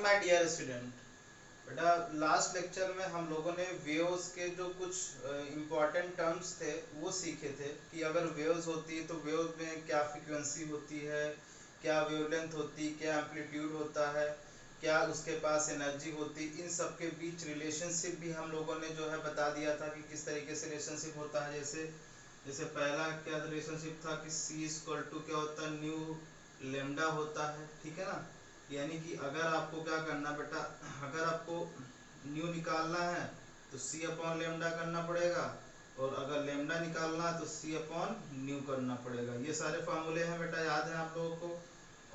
Morning my dear student. बेटा last lecture में हम लोगों ने वेव्स के जो कुछ इम्पोर्टेंट टर्म्स थे वो सीखे थे कि अगर वेव्स होती है तो वेव में क्या फ्रीक्वेंसी होती है, क्या वेवलेंथ होती, क्या एम्पलीट्यूड होता है, क्या उसके पास एनर्जी होती। इन सब के बीच रिलेशनशिप भी हम लोगों ने जो है बता दिया था कि किस तरीके से रिलेशनशिप होता है। जैसे जैसे पहला क्या रिलेशनशिप था कि C इक्वल टू क्या होता है, न्यू लेमडा होता है, ठीक है ना। यानी कि अगर आपको क्या करना बेटा, अगर आपको न्यू निकालना है तो C अपॉन लेमडा करना पड़ेगा, और अगर लेमडा निकालना है तो C अपॉन न्यू करना पड़ेगा। ये सारे फार्मूले हैं बेटा, याद है आप लोगों को।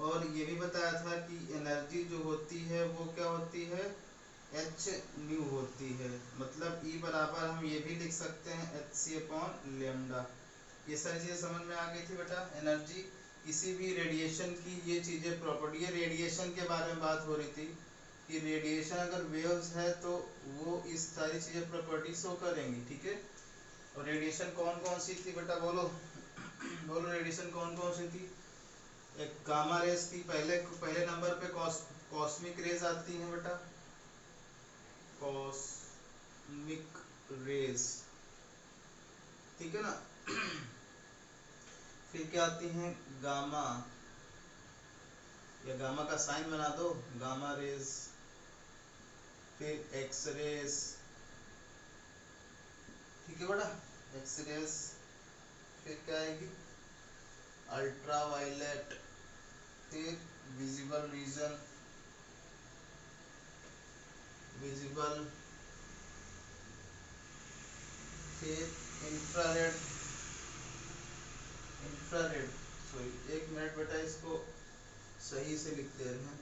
और ये भी बताया था कि एनर्जी जो होती है वो क्या होती है, एच न्यू होती है। मतलब E बराबर हम ये भी लिख सकते हैं HC अपॉन लेमडा। ये सारी चीज़ें समझ में आ गई थी बेटा। एनर्जी किसी भी रेडिएशन की ये चीज़ें प्रॉपर्टी, ये रेडिएशन के बारे में बात हो रही थी कि रेडिएशन अगर वेव्स है तो वो इस सारी चीज़ें प्रॉपर्टी शो करेंगी, ठीक है। और रेडिएशन कौन कौन सी थी बेटा, बोलो बोलो रेडिएशन कौन कौन सी थी। एक गामा रेस थी, पहले पहले नंबर पे कॉस्मिक रेज आती हैं बेटा, कॉस्मिक रेज, ठीक है ना। फिर क्या आती हैं गामा, या गामा का साइन बना दो, गामा रेज। फिर एक्स रेज, ठीक है बेटा, एक्स रेज। फिर क्या आएगी, अल्ट्रा वायलेट। फिर विजिबल रीजन, विजिबल। फिर इंफ्रारेड, इंफ्रारेड, सॉरी एक मिनट बेटा, इसको सही से लिख दे रहे हैं।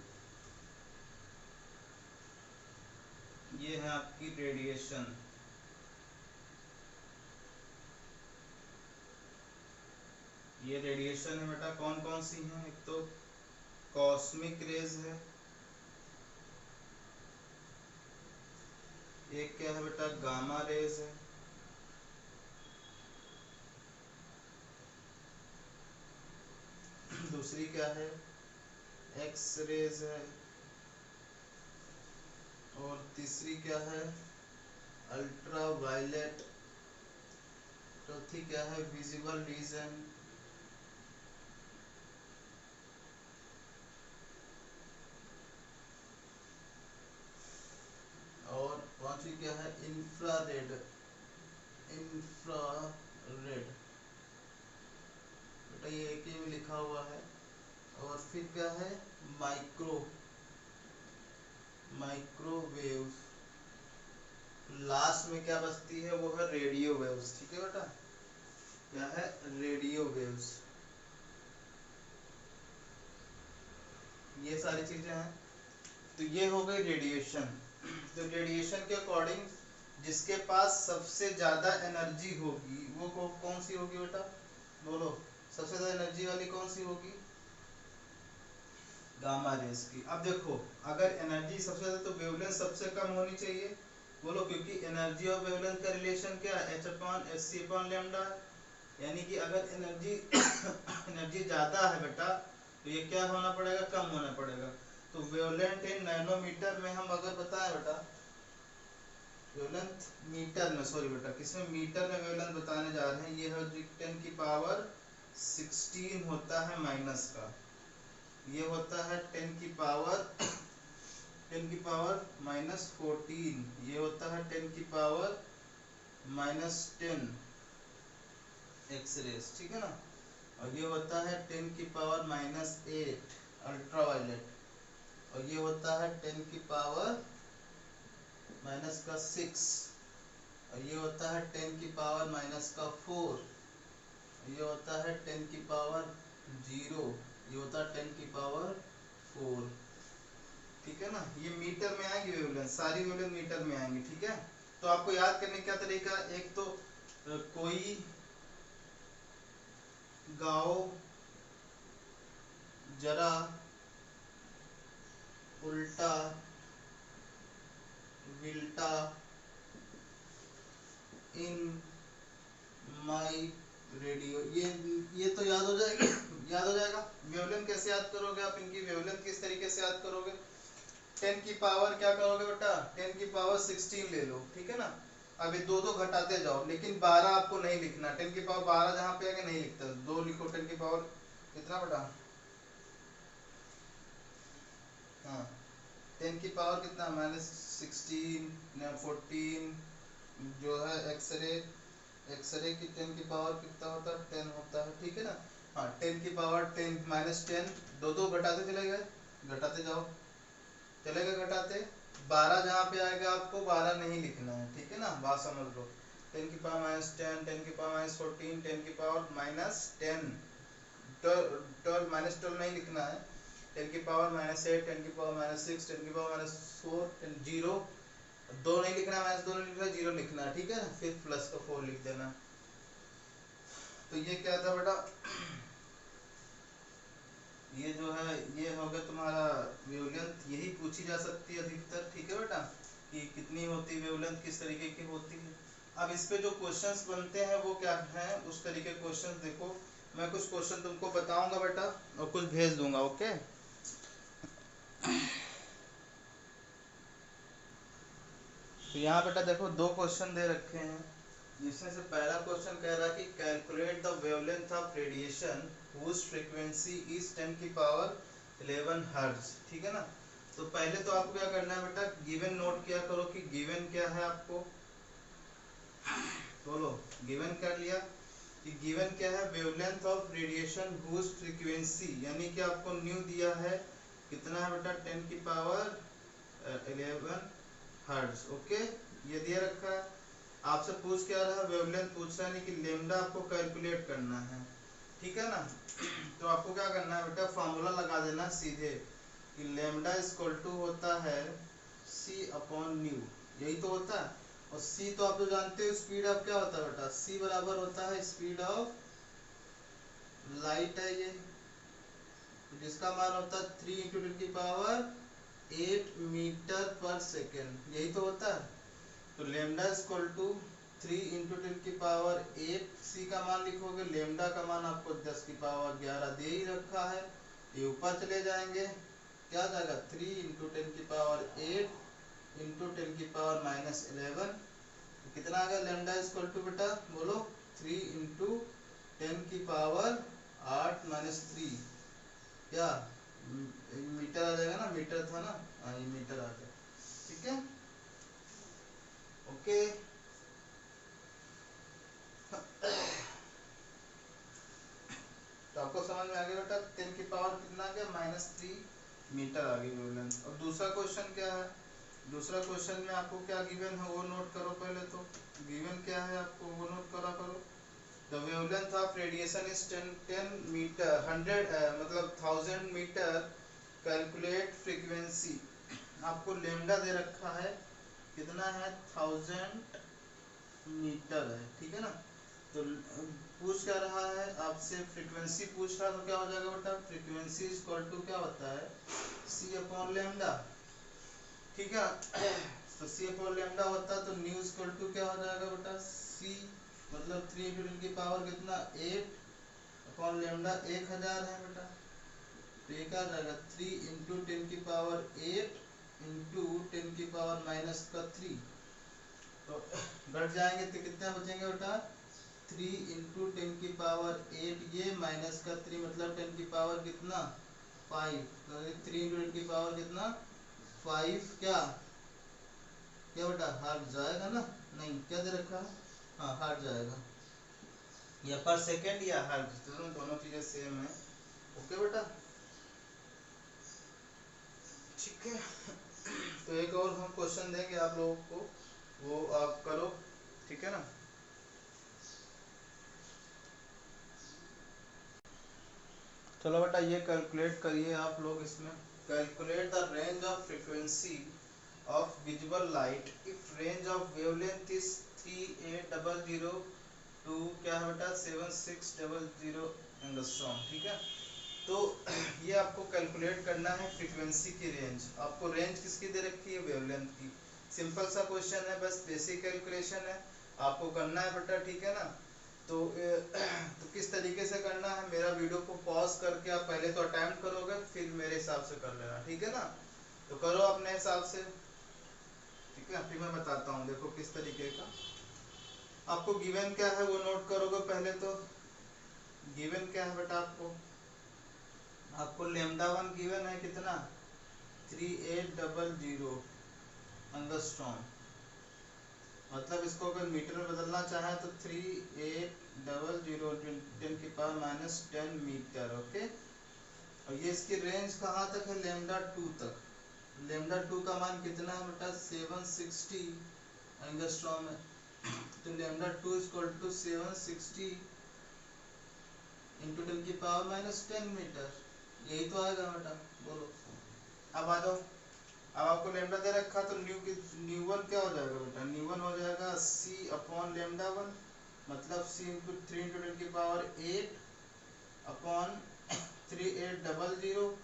ये है आपकी रेडिएशन, ये रेडिएशन है बेटा। कौन कौन सी हैं, एक तो कॉस्मिक रेज है, एक क्या है बेटा गामा रेज है, दूसरी क्या है एक्स रेज है, और तीसरी क्या है अल्ट्रा वायलेट, चौथी क्या है विजिबल रीजन, और पांचवी क्या है इंफ्रारेड, इंफ्रारेड बेटा, ये एक ही में लिखा हुआ है। और फिर क्या है माइक्रो, माइक्रोवेव्स। लास्ट में क्या बचती है वो है रेडियो वेव्स, ठीक है बेटा, क्या है रेडियो वेव्स। ये सारी चीजें हैं। तो ये हो गई रेडिएशन। तो रेडिएशन के अकॉर्डिंग जिसके पास सबसे ज्यादा एनर्जी होगी वो कौन सी होगी बेटा, बोलो सबसे ज्यादा एनर्जी वाली कौन सी होगी, गामा रेस की। अब देखो अगर एनर्जी सबसे ज्यादा तो वेवलेंथ सबसे कम होनी चाहिए, बोलो, क्योंकि एनर्जी और वेवलेंथ का रिलेशन क्या है, h upon h c upon lambda. यानी कि अगर एनर्जी एनर्जी ज्यादा है बेटा तो ये क्या होना पड़ेगा, कम होना पड़ेगा। तो वेवलेंथ इन नैनोमीटर में हम अगर बताएं बेटा, वेवलेंथ मीटर में, सॉरी बेटा किसमें, मीटर में वेवलेंथ बताने जा रहे हैं। ये है 10 की पावर 16 होता है माइनस का, ये होता है 10 की पावर 10 की पावर माइनस 14, ये होता है 10 की पावर माइनस 10 एक्स रेस, ठीक है ना। और ये होता है 10 की पावर माइनस 8 अल्ट्रा वायलेट, और ये होता है 10 की पावर माइनस का 6, और ये होता है 10 की पावर माइनस का 4, ये होता है 10 की पावर 0, ये होता है 10 की पावर 4, ठीक है ना। ये मीटर में आएंगे वेवलेंथ, सारी वेवलेंथ मीटर में आएंगी, ठीक है। तो आपको याद करने का तरीका, एक तो कोई गाओ जरा उल्टा विल्टा इन माई रेडियो, ये तो याद हो जाएगा याद हो जाएगा। वेवलेंथ कैसे याद करोगे आप, इनकी वेवलेंथ किस तरीके से याद करोगे, 10 की पावर क्या करोगे बेटा, 10 की पावर 16 ले लो, ठीक है ना। अभी दो दो घटाते जाओ, लेकिन 12 आपको नहीं लिखना, 10 की पावर 12 जहाँ पे आगे नहीं लिखता, दो लिखो। 10 की पावर कितना बेटा, हाँ 10 की पावर कितना, -16 14, जो है एक्सरे, एक्सरे की 10 की पावर कितना होता है, 10 होता है, ठीक है ना। हाँ 10 की पावर 10 -10, दो दो घटाते चले गए, घटाते जाओ, चलेगा घटाते। 12 जहाँ पे आएगा आपको 12 नहीं लिखना है, ठीक है ना, बात समझ लो। 10 की पावर -10, 10 की पावर -14, 10 की पावर -10, 12 -12 नहीं लिखना है। 10 की पावर -8, 10 की पावर -6, 10 की पावर -4, 0, दो नहीं लिखना, -2 नहीं लिखना, 0 लिखना, ठीक है ना, फिर प्लस का 4 लिख देना। तो ये क्या था बेटा, ये जो है ये हो गया तुम्हारा वेवलेंथ, यही पूछी जा सकती है अधिकतर, ठीक है बेटा, कि कितनी होती है वेवलेंथ, किस तरीके की होती है। अब इस पे जो क्वेश्चंस बनते हैं वो क्या है, उस तरीके क्वेश्चंस देखो, मैं कुछ क्वेश्चन तुमको बताऊंगा बेटा और कुछ भेज दूंगा, ओके। तो यहाँ बेटा देखो दो क्वेश्चन दे रखे हैं, जिसमें से पहला क्वेश्चन कह रहा है कि calculate the wavelength of radiation whose frequency is 10 की पावर 11 हर्ट्ज, ठीक है ना। तो पहले तो आपको क्या करना है बेटा, गिवन नोट किया करो कि गिवन क्या है आपको, बोलो गिवन कर लिया, कि गिवन क्या है, wavelength of radiation whose frequency, यानी कि आपको न्यू दिया है, कितना है बेटा, 10 की पावर 11 हर्ट्ज, ओके, ये दिया रखा है। आपसे पूछ क्या रहा, वेवलेंथ पूछ रहा है, नहीं कि लेमडा आपको कैलकुलेट करना है, ठीक है ना। तो आपको क्या करना है बेटा, फॉर्मूला लगा देना सीधे, कि लेमडा इक्वल टू होता है सी अपॉन न्यू, यही तो होता है। और सी तो आप तो जानते हो, स्पीड ऑफ क्या होता है बेटा, सी बराबर होता है स्पीड ऑफ लाइट है ये, जिसका मान होता है 3 इंटू 10 की पावर 8 मीटर पर सेकेंड, यही तो होता है। तो लेमडा इक्वल टू 3 इंटू 10 की पावर 8, सी का मान लिखोगे, लेमडा का मान आपको 10 की पावर 11 दे ही रखा है, ये ऊपर चले जाएंगे, क्या जाएगा 3 इंटू 10 की पावर 8 इंटू 10 की पावर -11, तो कितना आ गया लेमडा इक्वल टू बेटा, बोलो 3 इंटू 10 की पावर 8 -3, क्या मीटर आ जाएगा ना, मीटर था ना, हाँ ये मीटर आ गया, ठीक है, ओके। तो आपको समझ में आ गया बेटा, 10 की पावर कितना आ गया, -3 मीटर आ गई वेवलेंथ। और दूसरा क्वेश्चन क्या है, दूसरा क्वेश्चन में आपको क्या गिवन है वो नोट करो पहले, तो गिवन क्या है आपको वो नोट करा करो। The wavelength of radiation is 10 metre 100 मतलब 1000 मीटर, कैलकुलेट फ्रीक्वेंसी, आपको लेमडा दे रखा है, कितना है 1000 मीटर है, ठीक है ना। तो पूछ क्या रहा है आपसे, फ्रीक्वेंसी पूछ रहा है, तो क्या हो जाएगा बेटा, फ्रीक्वेंसी इक्वल टू क्या होता है, सी अपॉन लेमडा, ठीक है। तो सी अपॉन लेमडा होता है, तो न्यू इक्वल टू क्या हो जाएगा बेटा, सी मतलब 3 इंटू 10 की पावर कितना 8 अपॉन लेमडा 1000 है बेटा, तो ये क्या आ जाएगा 3 इंटू 10 की पावर 8 इंटू 10 की पावर -3, तो घट जाएंगे तो कितने बचेंगे बेटा, 3 इंटू 10 की पावर 8, ये -3 मतलब 10 की पावर कितना 5, तो 3 इंटू 10 की पावर कितना 5, क्या क्या बेटा हार्ट जाएगा ना, नहीं क्या दे रखा है, हाँ हार्ट जाएगा, या पर सेकेंड या हार्ट, दोनों चीजें सेम है, ओके बेटा, ठीक है। तो एक और हम क्वेश्चन देंगे आप लोगों को, वो आप करो, ठीक है ना। चलो बेटा ये कैलकुलेट करिए आप लोग इसमें, calculate the range of frequency of visible light if range of wavelength is 3800 to क्या है बेटा 7600 एंगस्ट्रॉम, ठीक है। तो ये आपको कैलकुलेट करना है फ्रीक्वेंसी की रेंज, आपको रेंज किसकी दे रखी है, वेवलेंथ की। सिंपल सा क्वेश्चन है, बस बेसिक कैलकुलेशन है, आपको करना है बेटा, ठीक है ना। तो तो किस तरीके से करना है, मेरा वीडियो को पॉज करके आप पहले तो अटेम्प्ट करोगे, फिर मेरे हिसाब से कर लेना, ठीक है ना। तो करो अपने हिसाब से, ठीक है। फिर मैं बताता हूँ, देखो किस तरीके का। आपको गिवन क्या है वो नोट करोगे पहले तो। गिवन क्या है बेटा आपको, आपको लेमडा वन गिवन है कितना, 3800 एंगस्ट्रॉम। मतलब इसको अगर मीटर में बदलना चाहे तो 3800 10⁻⁻10 मीटर, ओके। और ये इसकी रेंज कहाँ तक है, लेमडा टू तक। लेमडा टू का मान कितना है बेटा, 760 एंगस्ट्रॉम है। तो lambda two equal to 760 into 10⁻⁻10 metre, यही तो आएगा बेटा। बोलो अब आ जाओ। अब आपको लेमडा दे रखा तो न्यू वन क्या हो जाएगा बेटा, न्यू वन हो जाएगा सी अपॉन लेमडा वन, मतलब सी इंटू 3 × 10⁸ अपॉन 3800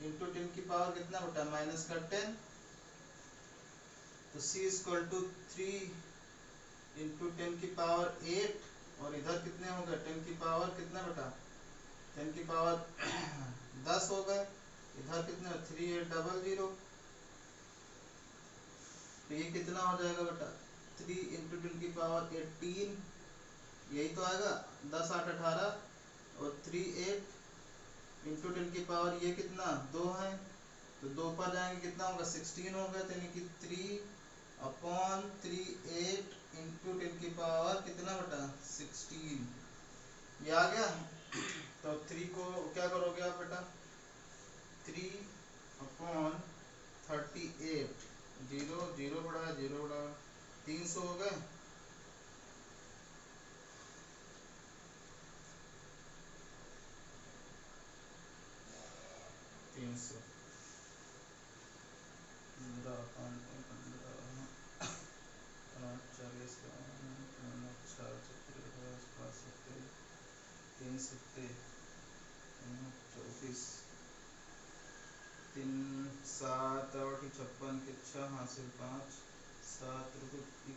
इंटू 10 कितना बेटा, -10। तो सी इक्वल टू 3 × 10⁸ और इधर कितने हो गए, 10 कितना बेटा, 10 हो गए। इधर कितने, 3800। तो ये कितना हो जाएगा बेटा, 3 × 10⁸, यही तो आएगा। 10 8 18 और 38 इंटू 10 ये कितना, 2 है। तो 2 पर जाएंगे कितना होगा, 16 होगा। तो यानी कि 3/38 इंटू 10 कितना बेटा, 16, ये आ गया। तो 3 को क्या करोगे आप बेटा, 3/38, 0 0 बड़ा 0 बड़ा 300 हो गए। 300 15 40 3 7 34 3 7 8 56 के 6 हासिल 5 7 रुपये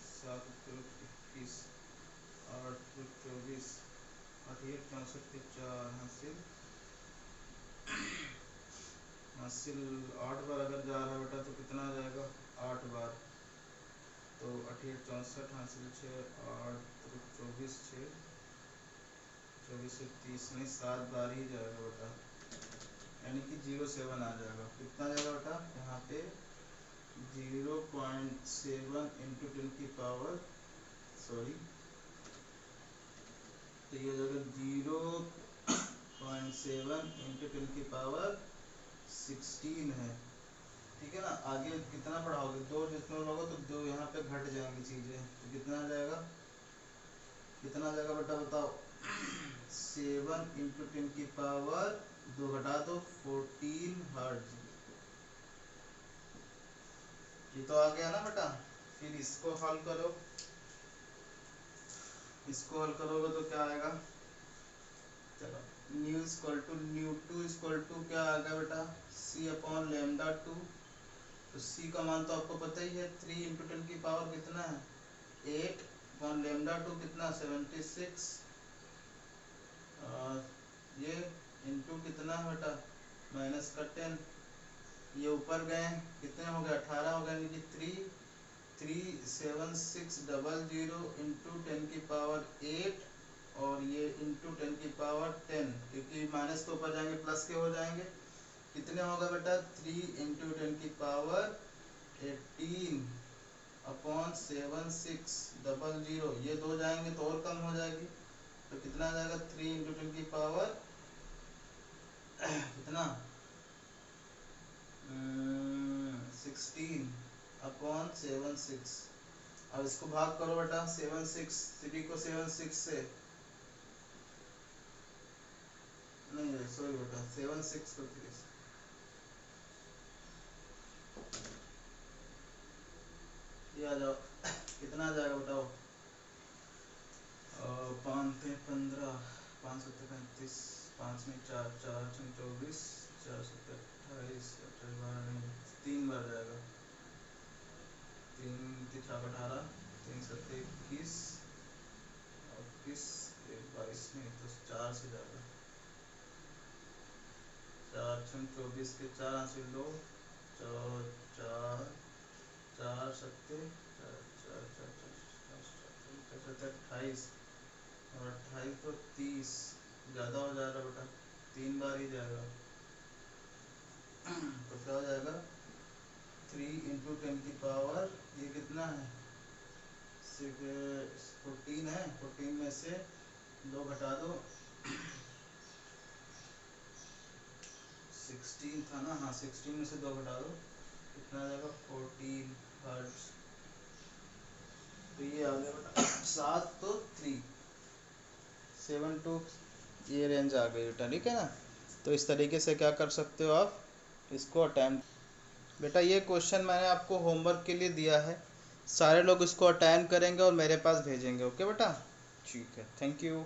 7 21 8 24 8 64 के 4 हासिल हासिल 8 बार अगर जा रहा है बेटा तो कितना आ जाएगा, 8 बार। तो 8 64 हासिल 6 8 24 6 24 से 30 नहीं 7 बार ही जाएगा बेटा, यानी कि 07 आ जाएगा। कितना जाएगा बेटा यहाँ पे, 0.7 इंटू 10 सॉरी, तो ये हो जाएगा 0.7 इंटू 10⁻16 है, ठीक है ना। आगे कितना बढ़ाओगे, 2 जितना बढ़ाओगे तो 2 यहाँ पे घट जाएंगी चीजें। तो कितना आ जाएगा, कितना आ जाएगा बेटा बताओ, 7 इंटू 10 घटा दो 14 हर्ट्ज। ये तो आ गया ना बेटा। फिर इसको हल करो, इसको हल करोगे तो क्या आएगा, चलो nu equal to nu two equal to क्या आ गया बेटा, सी अपॉन लेमडा टू। तो सी का मान तो आपको पता ही है, 3 इंटू 10 कितना है, 8 अपॉन लेमडा टू कितना 76, और ये इंटू कितना है बेटा, -10। ये ऊपर गए कितने हो गए, 18 हो गए, यानी कि 37600 इंटू 10⁸, और ये इंटू 10⁻10, क्योंकि माइनस के ऊपर जाएंगे प्लस के हो जाएंगे। कितने होगा बेटा, 3 इंटू 10⁻18 अपॉन 7600, ये दो जाएंगे तो और कम हो जाएगी। तो कितना आ जाएगा, 3 इंटू 10 कितना 16 अपॉन 76। अब इसको भाग करो बेटा, 76 3 को 76 से, नहीं सॉरी बेटा 76 को 3 से, ये आ जाओ कितना आ जाएगा बताओ, 5 15 5 7 35 5 में 4 4 24 4 7 28 18 3 बार जाएगा, 3 3 18 3 7 21 21 22 में तो 4 से जाएगा, 4 24 के 4 हासिल 2 चार चार सत्ते चार चार चार चार 28 और 28 तो 30 ज़्यादा हो जा रहा बेटा, 3 बार ही जाएगा। तो क्या हो जाएगा 3 × 10⁻, ये कितना है 14 है, 14 में से 2 घटा दो 16 था ना, हाँ 16 में से 2 घटा दो कितना आ जाएगा 14 हर्ट्ज। तो ये आ गया बेटा 7 तो 3 7 टू ये रेंज आ गई बेटा, ठीक है ना। तो इस तरीके से क्या कर सकते हो आप इसको अटेम्प्ट। बेटा ये क्वेश्चन मैंने आपको होमवर्क के लिए दिया है, सारे लोग इसको अटेम्प्ट करेंगे और मेरे पास भेजेंगे। ओके बेटा, ठीक है, थैंक यू।